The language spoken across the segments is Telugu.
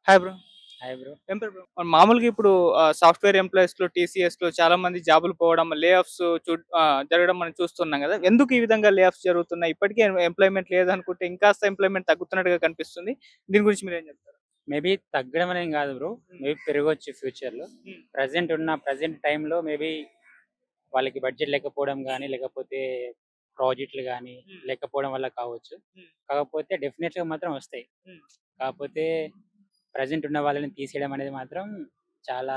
Hi bro. Hi bro. ఏం పేరు బ్రో? మామూలుగా ఇప్పుడు సాఫ్ట్‌వేర్ ఎంప్లాయీస్‌లో, టీసీఎస్‌లో చాలా మంది జాబులు పోవడం, లే ఆఫ్స్ జరగడం మనం చూస్తున్నాం గదా! ఎందుకు ఈ విధంగా లే ఆఫ్స్ జరుగుతున్నాయి? ఇప్పటికే ఎంప్లాయ్‌మెంట్ లేదనుకుంటే ఇంకాస్త ఎంప్లాయ్‌మెంట్ తగ్గుతున్నట్టుగా కనిపిస్తుంది. దీని గురించి మీరేం చెప్తారు? మేబీ తగ్గడం అనేం గాదు బ్రో. హ్మ్. మేబీ పెరగొచ్చు ఫ్యూచర్‌లో. హ్మ్. ప్రెజెంట్ టైమ్‌లో మేబీ వాళ్ళకి బడ్జెట్ లేకపోవడం గానీ, లేకపోతే ప్రాజెక్ట్‌లు గానీ హ్మ్. లేకపోవడం వల్ల కావచ్చు. హ్మ్. కాకపోతే డెఫినిట్‌గా మాత్రం వస్తాయి. హ్మ్. కాకపోతే ప్రెజెంట్ ఉన్న వాళ్ళని తీసేయడం అనేది మాత్రం చాలా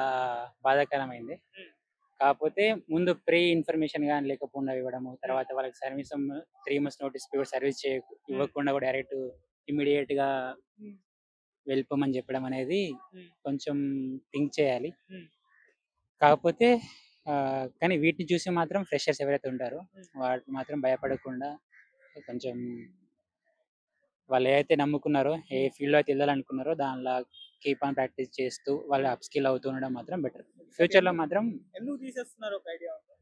బాధాకరమైంది. హ్మ్. కాకపోతే ముందు ప్రీ ఇన్ఫర్మేషన్ గాని లేకపోకుండా ఇవ్వడము, హ్మ్. తర్వాత వాళ్ళకి కనీసం 3 మంత్స్ నోటీస్ పీరియడ్ సర్వీస్ హ్మ్. ఇవ్వకుండా కూడా డైరెక్ట్ ఇమ్మీడియేట్‌గా హ్మ్. వెళ్ళిపోమని చెప్పడం అనేది హ్మ్. కొంచెం థింక్ చేయాలి. హ్మ్. కాకపోతే కానీ వీటిని చూసి మాత్రం ఫ్రెషర్స్ ఎవరైతే ఉంటారో హ్మ్. వాటిని మాత్రం భయపడకుండా కొంచెం వాళ్ళు ఏదైతే నమ్ముకున్నారో, ఏ హ్మ్. ఫీల్డ్‌లో అయితే ఎళ్ళాలనుకున్నారో దానిలా కీప్ ఆన్ ప్రాక్టీస్ చేస్తూ వాళ్ళు అప్ స్కిల్ అవుతూ ఉండడం మాత్రం బెటర్. అంటే ఫ్యూచర్‌లో ఎందుకు మాత్రం ఎందుకు తీసేస్తున్నారో ఒక ఐడియా ఉందా?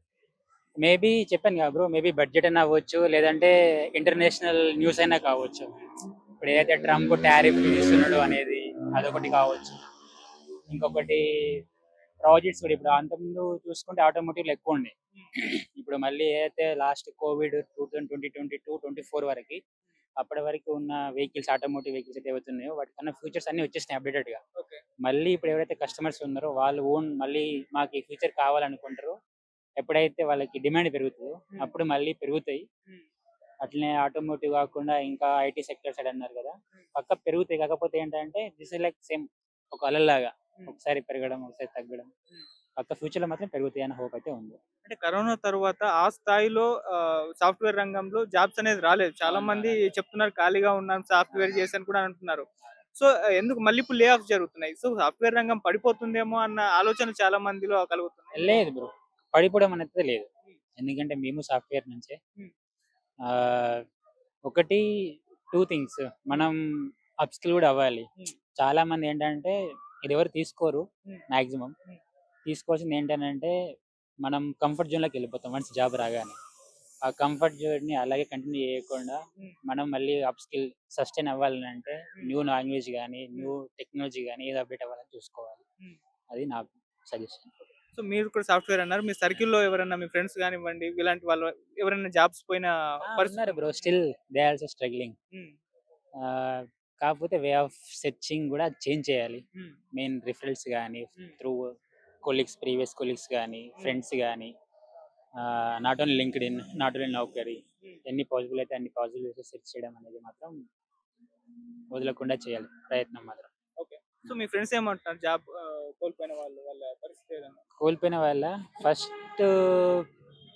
మేబీ చెప్పాను కదా బ్రో! మేబీ బడ్జెట్ అయినా అవ్వచ్చు. లేదంటే ఇంటర్నేషనల్ న్యూస్ అయినా కావచ్చు. ఇప్పుడు ఏదైతే ట్రంప్ టారిఫ్ విధిస్తున్నాడో అనేది అదొకటి కావచ్చు. ఇంకొకటి ప్రాజెక్ట్స్ కూడా ఇప్పుడు అంతకుముందు చూసుకుంటే ఆటోమోటివ్‌లో ఎక్కువుండే. హ్మ్. ఇప్పుడు మళ్ళీ ఏదైతే లాస్ట్ కోవిడ్ 2022, 24 వరకి అప్పటి వరకు ఉన్న ఆటోమోటివ్ వెహికల్స్ అయితే ఏవైతే ఉన్నాయో వాటికన్నా ఫీచర్స్ అన్నీ వచ్చేసినాయి అప్‌డేటెడ్‌గా. ఓకే. మళ్ళీ ఇప్పుడు ఎవరైతే కస్టమర్స్ ఉన్నారో వాళ్ళు మళ్ళీ మాకు ఈ ఫీచర్ కావాలనుకుంటారో ఎప్పుడైతే వాళ్ళకి డిమాండ్ పెరుగుతదో హ్మ్. అప్పుడు మళ్ళీ పెరుగుతాయి. హ్మ్. అట్లనే ఆటోమోటివ్ కాకుండా ఇంకా ఐటీ సెక్టర్ సైడ్ అన్నారు కదా! హ్మ్. పక్కా పెరుగుతాయి. కాకపోతే ఏంటంటే దిస్ ఈజ్ లైక్ సేమ్ ఒక అలలాగా. హ్మ్. ఒకసారి పెరగడం, ఒకసారి తగ్గడం. హ్మ్. పక్కా ఫ్యూచర్‌లో మాత్రం పెరుగుతాయి అన్న హోప్ అయితే ఉంది. అంటే కరోనా తరువాత ఆ స్థాయిలో సాఫ్ట్‌వేర్ రంగంలో జాబ్స్ అనేది రాలేదు. చాలా అవును. మంది రాలేదు. చెప్తున్నారు ఖాళీగా ఉన్నాను సాఫ్ట్‌వేర్ చేశాను కూడా అంటున్నారు. సో, ఎందుకు మళ్ళీ ఇప్పుడు లే ఆఫ్స్ జరుగుతున్నాయి. సో, సాఫ్ట్‌వేర్ రంగం పడిపోతుందేమో అన్న ఆలోచన చాలా మందిలో కలుగుతున్నాయి. లేదు బ్రో. పడిపోవడం అనేది లేదు. హ్మ్. ఎందుకంటే మేము సాఫ్ట్‌వేర్ నుంచే. హ్మ్. ఆహ్, ఒకటి 2 థింగ్స్ హ్మ్. మనం అప్ స్కిల్ కూడా అవ్వాలి. హ్మ్. చాలామంది ఏంటంటే ఇదెవరు తీసుకోరు హ్మ్. మాక్సిమం. హ్మ్. తీసుకోవాల్సింది ఏంటనంటే మనం కంఫర్ట్ జోన్‌లోకెళ్ళిపోతాం వన్స్ జాబ్ రాగానే. ఆ కంఫర్ట్ జోన్‌ని అలాగే కంటిన్యూ చేయకుండా హ్మ్. మనం మళ్ళీ అప్ స్కిల్ సస్టైన్ అవ్వాలనంటే హ్మ్. న్యూ లాంగ్వేజ్ గాని, హ్మ్. న్యూ టెక్నాలజీ గాని ఏదో అప్‌డేట్ అవ్వాలని చూసుకోవాలి. హ్మ్. అది నా సజెషన్. సో, మీరు కూడా సాఫ్ట్‌వేర్ అన్నారు. మీ సర్కిల్‌లో ఎవరన్నా మీ ఫ్రెండ్స్ గానివ్వండి, ఇలాంటి వాళ్ళు ఎవరైనా జాబ్స్ పోయిన పరిస్థితి ఉన్నారు ఉందా? Bro. Still they also struggling. హ్మ్. ఆహ్, కాకపోతే వే ఆఫ్ సెర్చింగ్ గూడా చేంజ్ చేయాలి. హ్మ్. మెయిన్ రిఫరల్స్ గాని, హ్మ్. త్రూ ప్రీవియస్ కొలీగ్స్ గాని, హ్మ్. ఫ్రెండ్స్ గాని, not only LinkedIn, not only Naukri. Hmm. ఎన్ని పాసిబుల్ అయితే అన్ని పాసిబుల్ సెర్చ్ చేయడం అనేది మాత్రం వదలకుండా చేయాలి ప్రయత్నం మాత్రం. ఓకే. సో, మీ ఫ్రెండ్స్ ఏమంటున్నారు? జాబ్ కోల్పోయిన వాళ్ళు వాళ్ళ పరిస్థితి ఏదన్నా? కోల్పోయిన వాళ్ళ ఫస్ట్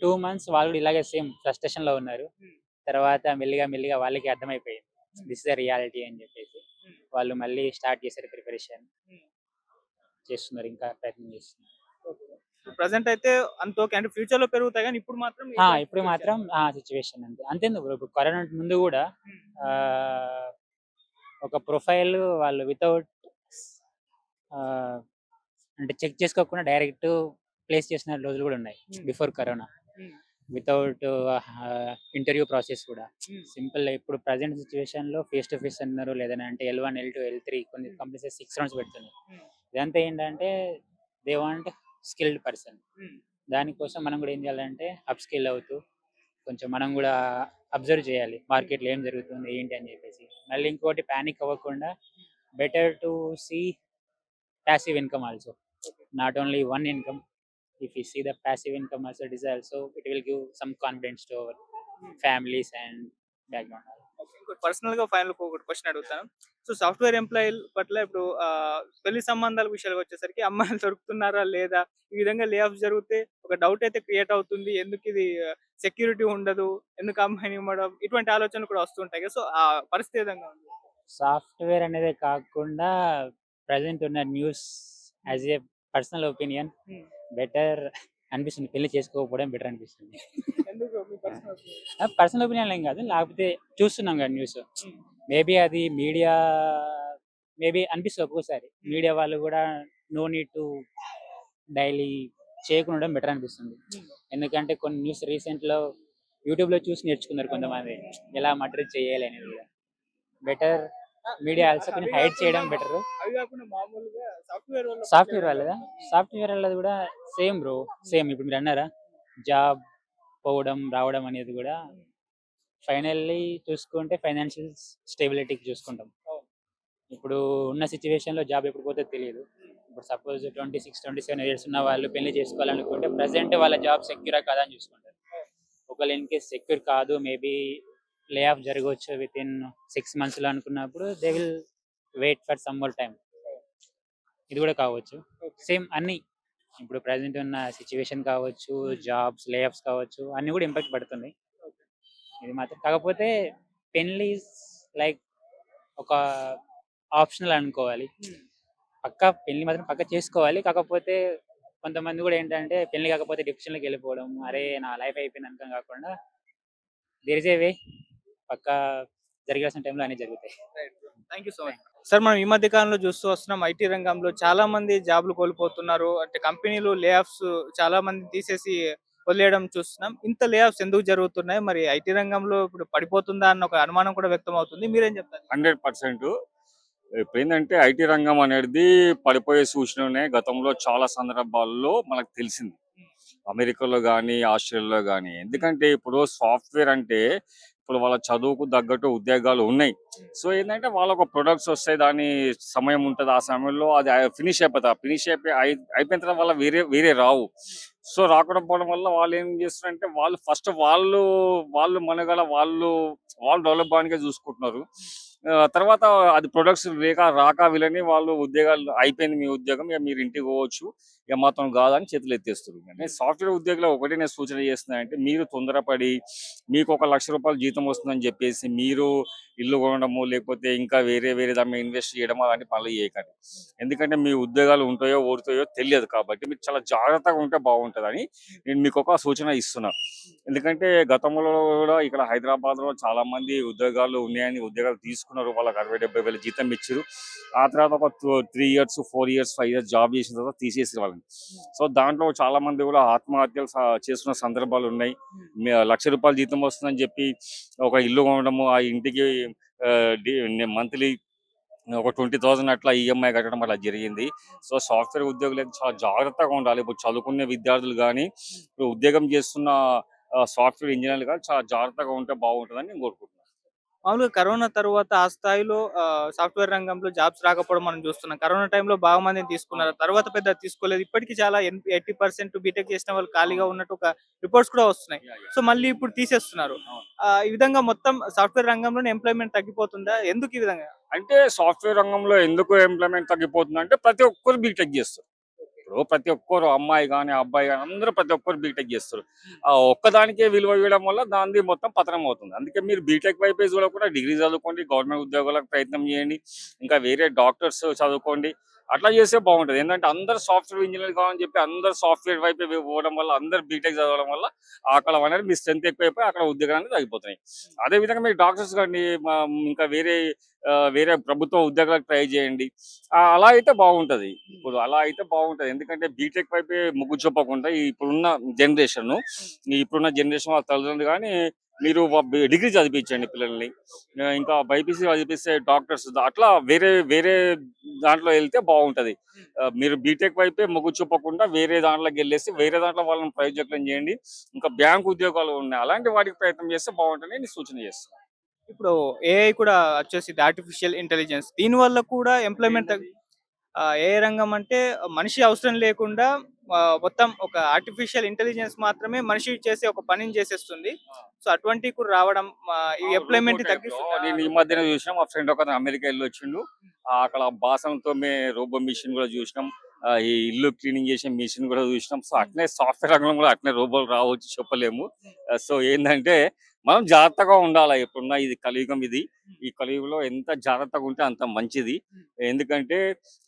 2 మంత్స్ వాళ్ళు కూడా ఇలాగే సేమ్ ఫ్రస్ట్రేషన్‌లో ఉన్నారు. హ్మ్. తర్వాత మెల్లిగా వాళ్ళకి అర్థమైపోయింది. హ్మ్. దిస్ ఇస్ ద రియాలిటీ అని చెప్పేసి. హ్మ్. వాళ్ళు మళ్ళీ స్టార్ట్ చేశారు ప్రిపరేషన్. హ్మ్. చేస్తున్నారు. ఇంకా ప్రయత్నం చేస్తున్నారు. ఓకే. ఇప్పుడు ప్రెజెంట్ అయితే అంత ఓకే. అంటే ఫ్యూచర్‌లో పెరుగుతాయి గానీ, ఇప్పుడు మాత్రం ఇటువంటి ఇప్పుడు సిట్యుయేషన్. మాత్రం సిట్యుయేషన్ అంతే. అంతెందుకు బ్రో ఇప్పుడు కరోనా ముందు గూడా హ్మ్. ఆహ్, ఒక ప్రొఫైల్ వాళ్ళు వితౌట్ ఆహ్, అంటే చెక్ చేసుకోకుండా డైరెక్ట్ ప్లేస్ చేసిన రోజులు గూడా ఉన్నాయి. హ్మ్. Before corona. హ్మ్. వితౌట్ ఇంటర్వ్యూ ప్రాసెస్ కూడా. హ్మ్. సింపుల్ ఇప్పుడు ప్రెజెంట్ సిట్యుయేషన్‌లో ఫేస్ టు ఫేస్ అన్నారు. లేదనంటే L1, L2, L3 కొన్ని హ్మ్. కంపెనీస్ 6 రౌండ్స్ పెడుతున్నాయి. హ్మ్. ఇదంతా ఏంటంటే దే వాంట్ స్కిల్డ్ పర్సన్. హ్మ్. దానికోసం మనం గూడా ఏం చేయాలంటే అప్ స్కిల్ అవుతూ కొంచెం మనం గూడా అబ్జర్వ్ చేయాలి. హ్మ్. మార్కెట్‌లో ఏం జరుగుతుంది ఏంటి అని చెప్పేసి. మళ్ళీ ఇంకోటి పానిక్ అవ్వకుండా better to see passive income also. Okay. Not only one income. If you see the passive income also, it is also it will give some confidence to our హ్మ్. families and background. ఓకే. ఇంకోటి పర్సనల్‌గా ఫైనల్‌గా ఒకటి క్వెషన్ అడుగుతాను. సో, సాఫ్ట్‌వేర్ ఎంప్లాయీల పట్ల ఇప్పుడు పెళ్లి సంబంధాల విషయానికొచ్చేసరికి అమ్మాయిలు దొరుకుతున్నారా? లేదా? ఈ విధంగా లే ఆఫ్స్ జరిగితే ఒక డౌట్ అయితే క్రియేట్ అవుతుంది. ఎందుకిది సెక్యూరిటీ ఉండదు. ఎందుకు అమ్మాయిని ఇవ్వడం? ఇటువంటి ఆలోచనలు కూడా వస్తూ ఉంటాయి కదా! సో, ఆ పరిస్థితి ఏ విధంగా ఉంది? సాఫ్ట్‌వేర్ అనేదే కాకుండా ప్రెజెంట్ ఉన్న న్యూస్ హ్మ్. యాస్ ఎ పర్సనల్ ఒపీనియన్ హ్మ్. బెటర్ అనిపిస్తుంది. పెళ్లి చేసుకోకపోవడం బెటర్ అనిపిస్తుంది. ఎందుకు మీ పర్సనల్ ఒపీనియన్? పర్సనల్ ఒపీనియన్ ఏం కాదు. లేకపోతే చూస్తున్నాం కదా న్యూస్. హ్మ్. మేబీ అది మీడియా మేబీ అనిపిస్తది ఒక్కోసారి. హ్మ్. మీడియా వాళ్ళు కూడా నో నీడ్ టు డైలీ చేయకుండా ఉండడం బెటర్ అనిపిస్తుంది. హ్మ్. ఎందుకంటే కొన్ని న్యూస్ రీసెంట్‌లో యూట్యూబ్‌లో చూసి నేర్చుకున్నారు కొంతమంది. అవునవునవును. ఎలా మర్డర్ చేయాలి అనేది కూడా. బెటర్ ఆ! మీడియా ఆల్సో కొంచెం అవి హైడ్ గాకుండా చేయడం బెటరు. కాకుండా మామూలుగా సాఫ్ట్వేర్ సాఫ్ట్వేర్ వాళ్ళదా? సాఫ్ట్వేర్ వాళ్ళది కూడా సేమ్ బ్రో. సేమ్ ఇప్పుడు మీరు అన్నారా జాబ్ పోవడం రావడం అనేది కూడా ఫైనల్లీ చూసుకుంటే ఫైనాన్షియల్ స్టెబిలిటీకి చూసుకుంటాం. ఇప్పుడు ఉన్న సిచ్యువేషన్లో జాబ్ ఎప్పుడు పోతే తెలియదు. ఇప్పుడు సపోజ్ 26, 27 ఇయర్స్ ఉన్న వాళ్ళు పెళ్లి చేసుకోవాలనుకుంటే ప్రజెంట్ వాళ్ళ జాబ్ సెక్యూరా కాదా అని చూసుకుంటారు. ఒకవేళ ఇన్ కేస్ సెక్యూర్ కాదు, మేబీ లే ఆఫ్ జరగవచ్చు విత్ ఇన్ 6 months లో అనుకున్నప్పుడు they will wait for some more time. ఇది కూడా కావచ్చు. సేమ్ అన్ని ఇప్పుడు ప్రజెంట్ ఉన్న సిచ్యువేషన్ కావచ్చు, జాబ్స్ లే ఆఫ్స్ కావచ్చు, అన్ని కూడా ఇంపాక్ట్ పడుతుంది. ఇది మాత్రం కాకపోతే పెళ్లి లైక్ ఒక ఆప్షనల్ అనుకోవాలి. పెళ్లి మాత్రం పక్క చేసుకోవాలి. కాకపోతే కొంతమంది కూడా ఏంటంటే పెళ్లి కాకపోతే డిప్రెషన్లోకి వెళ్ళిపోవడం, అరే నా లైఫ్ అయిపోయింది అనుకోం కాకుండా దేర్ ఇస్ ఏ వే, పక్కా జరగాల్సిన టైంలో అన్నీ జరుగుతాయి. Thank you so much. Sir మనం ఈ మధ్య కాలంలో చూస్తూ వస్తున్నాం ఐటీ రంగంలో చాలా మంది జాబ్లు కోల్పోతున్నారు. అంటే కంపెనీలు లే ఆఫ్స్ చాలా మంది తీసేసి వదిలేయడం చూస్తున్నాం. ఇంత లే ఆఫ్స్ ఎందుకు జరుగుతున్నాయి? మరి ఐటీ రంగంలో ఇప్పుడు పడిపోతుందా అన్న ఒక అనుమానం కూడా వ్యక్తం అవుతుంది. మీరేం చెప్తారు? 100% ఇప్పుడేందంటే ఐటీ రంగం అనేది పడిపోయే సూచననే గతంలో చాలా సందర్భాల్లో మనకు తెలిసింది. అమెరికాలో కానీ ఆస్ట్రేలియాలో కానీ. ఎందుకంటే ఇప్పుడు సాఫ్ట్వేర్ అంటే ఇప్పుడు వాళ్ళ చదువుకు తగ్గట్టు ఉద్యోగాలు ఉన్నాయి. సో ఏంటంటే వాళ్ళకు ప్రొడక్ట్స్ వస్తాయి, దాని సమయం ఉంటుంది, ఆ సమయంలో అది ఫినిష్ అయిపోతుంది. అయిపోయిన తర్వాత వాళ్ళ వేరే వేరే రావు. సో రాకుండా పోవడం వల్ల వాళ్ళు ఏం చేస్తారంటే వాళ్ళు ఫస్ట్ వాళ్ళు మనగల వాళ్ళు డెవలప్ అవడానికే చూసుకుంటున్నారు. తర్వాత అది ప్రొడక్ట్స్ రాక వీళ్ళని వాళ్ళు ఉద్యోగాలు అయిపోయింది మీ ఉద్యోగం, ఇక మీరు ఇంటికి పోవచ్చు, ఇక మాత్రం కాదని చేతులు ఎత్తేస్తారు. అంటే సాఫ్ట్వేర్ ఉద్యోగులు ఒకటే నేను సూచన చేస్తున్నానంటే మీరు తొందరపడి మీకు ఒక ₹1,00,000 జీతం వస్తుందని చెప్పేసి మీరు ఇల్లు కొనడము లేకపోతే ఇంకా వేరే వేరే దాని మీద ఇన్వెస్ట్ చేయడం అలాంటి పనులు చేయకండి. ఎందుకంటే మీ ఉద్యోగాలు ఉంటాయో ఓడుతాయో తెలియదు కాబట్టి మీరు చాలా జాగ్రత్తగా ఉంటే బాగుంటుందని నేను మీకు ఒక సూచన ఇస్తున్నా. ఎందుకంటే గతంలో కూడా ఇక్కడ హైదరాబాద్లో చాలా మంది ఉద్యోగాలు ఉన్నాయని ఉద్యోగాలు తీసుకున్నారు, వాళ్ళకి 60,000-70,000 జీతం ఇచ్చారు. ఆ తర్వాత ఒక 3 years 4 years 5 years జాబ్ చేసిన తర్వాత తీసేసి వాళ్ళని. సో దాంట్లో చాలా మంది కూడా ఆత్మహత్యలు చేసుకున్న సందర్భాలు ఉన్నాయి. ₹1,00,000 జీతం వస్తుందని చెప్పి ఒక ఇల్లు కొనడము, ఆ ఇంటికి మంత్లీ ఒక 20,000 అట్లా ఈఎంఐ కట్టడం అలా జరిగింది. సో సాఫ్ట్వేర్ ఉద్యోగులు అయితే చాలా జాగ్రత్తగా ఉండాలి. ఇప్పుడు చదువుకునే విద్యార్థులు కానీ ఇప్పుడు ఉద్యోగం చేస్తున్న సాఫ్ట్వేర్ ఇంజనీర్లు కానీ చాలా జాగ్రత్తగా ఉంటే బాగుంటుందని నేను కోరుకుంటున్నాను. మామూలుగా కరోనా తర్వాత ఆ స్థాయిలో సాఫ్ట్వేర్ రంగంలో జాబ్స్ రాకపోవడం మనం చూస్తున్నాం. కరోనా టైంలో బాగా మందిని తీసుకున్నారు. తర్వాత పెద్దగా తీసుకోలేదు. ఇప్పటికి చాలా 80% బీటెక్ చేసిన వాళ్ళు ఖాళీగా ఉన్నట్టు ఒక రిపోర్ట్స్ కూడా వస్తున్నాయి. సో మళ్ళీ ఇప్పుడు తీసేస్తున్నారు. ఈ విధంగా మొత్తం సాఫ్ట్వేర్ రంగంలోనే ఎంప్లాయ్‌మెంట్ తగ్గిపోతుందా? ఎందుకు ఈ విధంగా? అంటే సాఫ్ట్వేర్ రంగంలో ఎందుకు ఎంప్లాయ్మెంట్ తగ్గిపోతుందంటే ప్రతి ఒక్కరు బీటెక్ చేస్తారు. ఇప్పుడు ప్రతి ఒక్కరు అమ్మాయి కానీ అబ్బాయి కానీ అందరూ ప్రతి ఒక్కరు బీటెక్ చేస్తారు. ఆ ఒక్కదానికే విలువ ఇవ్వడం వల్ల దానిది మొత్తం పతనం అవుతుంది. అందుకే మీరు బీటెక్ వైపే చూడకుండా డిగ్రీ చదువుకోండి, గవర్నమెంట్ ఉద్యోగాలకు ప్రయత్నం చేయండి, ఇంకా వేరే డాక్టర్స్ చదువుకోండి. అట్లా చేస్తే బాగుంటుంది. ఏంటంటే అందరు సాఫ్ట్వేర్ ఇంజనీర్ కావాలని చెప్పి అందరు సాఫ్ట్వేర్ వైపే పోవడం వల్ల అందరు బీటెక్ చదవడం వల్ల అక్కడ అనేది మీ స్ట్రెంత్ ఎక్కువైపోయి అక్కడ ఉద్యోగాలు తగ్గిపోతున్నాయి. అదేవిధంగా మీరు డాక్టర్స్ కానీ ఇంకా వేరే ప్రభుత్వ ఉద్యోగాలకు ట్రై చేయండి. అలా అయితే బాగుంటది. ఇప్పుడు అలా అయితే బాగుంటది. ఎందుకంటే బీటెక్ వైపే మొగ్గు చూపకుండా ఇప్పుడున్న జనరేషన్ వాళ్ళ తల్లిదండ్రులు కానీ మీరు డిగ్రీ చదివించండి పిల్లల్ని. ఇంకా బైపీసీ చదివిస్తే డాక్టర్స్ అట్లా వేరే వేరే దాంట్లో వెళ్తే బాగుంటది. మీరు బీటెక్ వైపే మొగ్గు చూపకుండా వేరే దాంట్లోకి వెళ్ళేసి వేరే దాంట్లో వాళ్ళని ప్రయోజకులను చేయండి. ఇంకా బ్యాంక్ ఉద్యోగాలు ఉన్నాయి, అలాంటి వాటికి ప్రయత్నం చేస్తే బాగుంటుందని నేను సూచన చేస్తున్నాను. ఇప్పుడు ఏఐ కూడా వచ్చేసింది, ఆర్టిఫిషియల్ ఇంటెలిజెన్స్. దీనివల్ల కూడా ఎంప్లాయ్‌మెంట్ ఏఐ రంగం అంటే మనిషి అవసరం లేకుండా మొత్తం ఒక ఆర్టిఫిషియల్ ఇంటెలిజెన్స్ మాత్రమే మనిషి చేసే ఒక పనిని చేసేస్తుంది. సో అటువంటివి కూడా రావడం ఈ ఎంప్లాయ్‌మెంట్ తగ్గిస్తుందా? నేను ఈ మధ్యన చూసిన మా ఫ్రెండ్ ఒక అమెరికా వెళ్ళి వచ్చిండు. అక్కడ బాసనతో రోబో మిషన్ కూడా చూసినాం. ఈ ఇల్లు క్లీనింగ్ చేసే మిషన్ కూడా చూసినాం. సో అట్లనే సాఫ్ట్వేర్ రంగంలో కూడా అట్లనే రోబోలు రావచ్చు, చెప్పలేము. సో ఏంటంటే మనం జాగ్రత్తగా ఉండాలి. ఎప్పుడున్నా ఇది కలియుగం ఇది. ఈ కలియుగంలో ఎంత జాగ్రత్తగా ఉంటే అంత మంచిది. ఎందుకంటే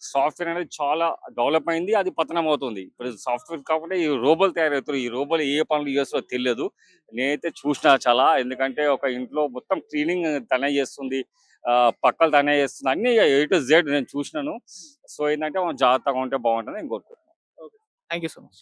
సాఫ్ట్వేర్ అనేది చాలా డెవలప్ అయింది, అది పతనం అవుతుంది. ఇప్పుడు సాఫ్ట్వేర్ కాకుండా ఈ రోబోలు తయారవుతారు. ఈ రోబోలు ఏ పనులు చేస్తారో తెలియదు. నేనైతే చూసిన చాలా. ఎందుకంటే ఒక ఇంట్లో మొత్తం క్లీనింగ్ తనే చేస్తుంది, పక్కలు తనే చేస్తుంది, అన్ని A to Z నేను చూసినాను. సో ఏంటంటే మనం జాగ్రత్తగా ఉంటే బాగుంటుంది నేను కోరుకుంటున్నాను. Okay. Thank you so much.